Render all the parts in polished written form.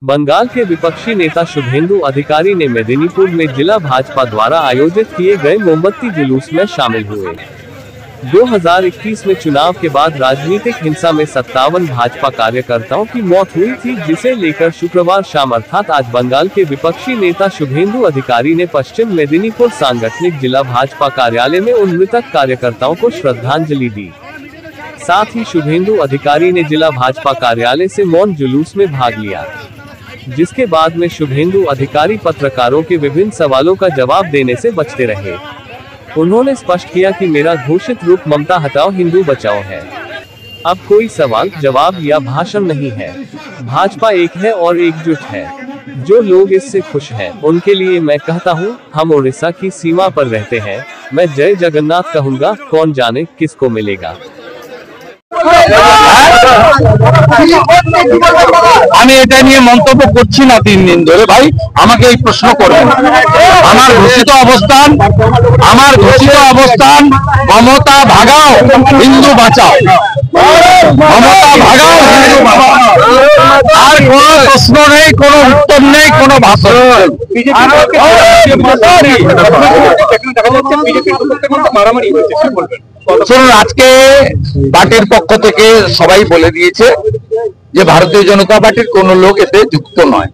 बंगाल के विपक्षी नेता शुभेंदु अधिकारी ने मेदिनीपुर में जिला भाजपा द्वारा आयोजित किए गए मोमबत्ती जुलूस में शामिल हुए। 2021 में चुनाव के बाद राजनीतिक हिंसा में 57 भाजपा कार्यकर्ताओं की मौत हुई थी, जिसे लेकर शुक्रवार शाम अर्थात आज बंगाल के विपक्षी नेता शुभेंदु अधिकारी ने पश्चिम मेदिनीपुर सांगठनिक जिला भाजपा कार्यालय में उन मृतक कार्यकर्ताओं को श्रद्धांजलि दी। साथ ही शुभेंदु अधिकारी ने जिला भाजपा कार्यालय से मौन जुलूस में भाग लिया, जिसके बाद में शुभेंदु अधिकारी पत्रकारों के विभिन्न सवालों का जवाब देने से बचते रहे। उन्होंने स्पष्ट किया कि मेरा घोषित रूप ममता हटाओ हिंदू बचाओ है। अब कोई सवाल जवाब या भाषण नहीं है। भाजपा एक है और एकजुट है। जो लोग इससे खुश हैं, उनके लिए मैं कहता हूं, हम उड़ीसा की सीमा पर रहते हैं। मैं जय जगन्नाथ कहूंगा, कौन जाने किसको मिलेगा। আমি এটা নিয়ে মন্তব্য করছি না 3 দিন ধরে। ভাই আমাকে এই প্রশ্ন করবেন। আমার ঘোষিত অবস্থান মমতা ভাগাও হিন্দু বাঁচাও, মমতা ভাগাও হিন্দু বাঁচাও। আর কোনো প্রশ্ন নেই, কোনো উত্তর নেই, কোনো ভাষণ। শুনুন, আজকে পার্টির পক্ষ থেকে সবাই বলে দিয়েছে যে ভারতীয় জনতা পার্টির কোন লোক এতে যুক্ত নয়,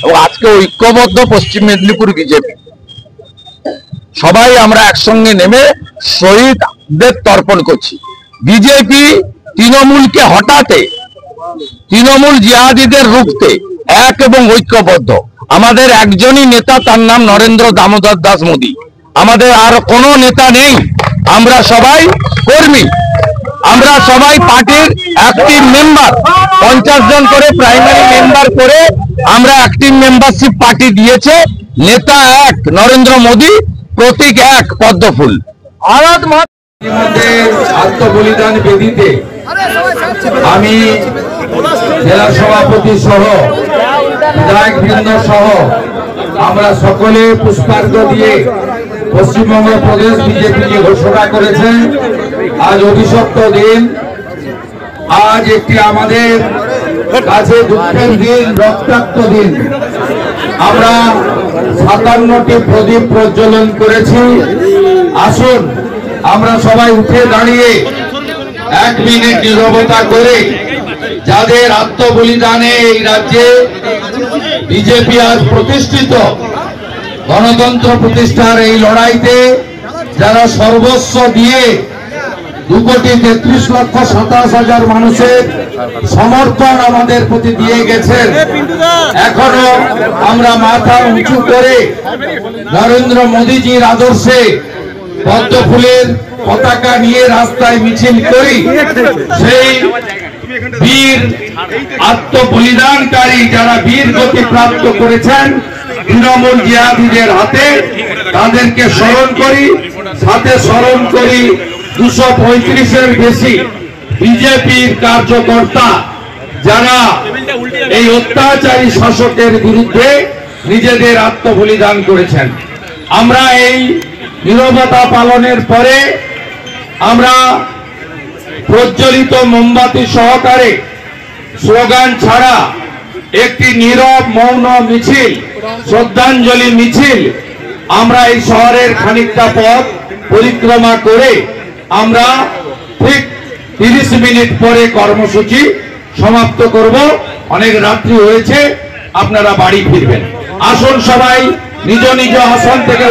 এবং আজকে ঐক্যবদ্ধ পশ্চিম মেদিনীপুর বিজেপি সবাই আমরা একসঙ্গে নেমে শহীদদের তর্পণ করছি। বিজেপি তৃণমূলকে হটাতে, তৃণমূল জিহাদিদের রুখতে এক এবং ঐক্যবদ্ধ। আমাদের একজনই নেতা, তার নাম নরেন্দ্র দামোদর দাস মোদী। আমাদের আর কোনো নেতা নেই। আমরা সবাই কর্মী, আমরা সবাই পার্টির অ্যাক্টিভ মেম্বার। 50 জন করে প্রাইমারি মেম্বার করে আমরা অ্যাক্টিভ মেম্বারশিপ পার্টি দিয়েছে। নেতা এক নরেন্দ্র মোদী, প্রতীক এক পদ্মফুল। আত্মবলিদান বেদিতে আমি জেলা সভাপতি সহ বিধায়ক বৃন্দ সহ আমরা সকলে পুষ্পার্ঘ দিয়ে পশ্চিমবঙ্গ প্রদেশ বিজেপি ঘোষণা করেছেন আজ অভিশপ্ত দিন। আজ একটি আমাদের কাছে দুঃখের দিন, রক্তাক্ত দিন। আমরা 57টি প্রদীপ প্রজ্বলন করেছি। আসুন আমরা সবাই উঠে দাঁড়িয়ে 1 মিনিট নীরবতা করে যাদের আত্মবলিদানে এই রাজ্যে বিজেপি আজ প্রতিষ্ঠিত, গণতন্ত্র প্রতিষ্ঠার এই লড়াইতে যারা সর্বস্ব দিয়ে 2,33,27,000 মানুষের সমর্থন আমাদের প্রতি দিয়ে গেছেন, এখনো আমরা মাথা উঁচু করে নরেন্দ্র মোদীজির আদর্শে পদ্মফুলের পতাকা নিয়ে রাস্তায় মিছিল করি। সেই বীর আত্মবলিদানকারী যারা বীর গতি প্রাপ্ত করেছেন তৃণমূল জিহাদিদের হাতে, তাদেরকে স্মরণ করি। সাথে স্মরণ করি 235-এর বেশি বিজেপির কার্যকর্তা যারা এই অত্যাচারী শাসকের বিরুদ্ধে নিজেদের আত্মবলিদান করেছেন। আমরা এই নীরবতা পালনের পরে আমরা প্রজ্বলিত মোমবাতি সহকারে স্লোগান ছাড়া একটি নীরব মৌন মিছিল, শ্রদ্ধাঞ্জলি মিছিল আমরা এই শহরের খানিকটা পথ পরিক্রমা করে আমরা ঠিক 30 মিনিট পরে কর্মসূচি সমাপ্ত করব। অনেক রাত্রি হয়েছে, আপনারা বাড়ি ফিরবেন। আসুন সবাই নিজ নিজ আসন থেকে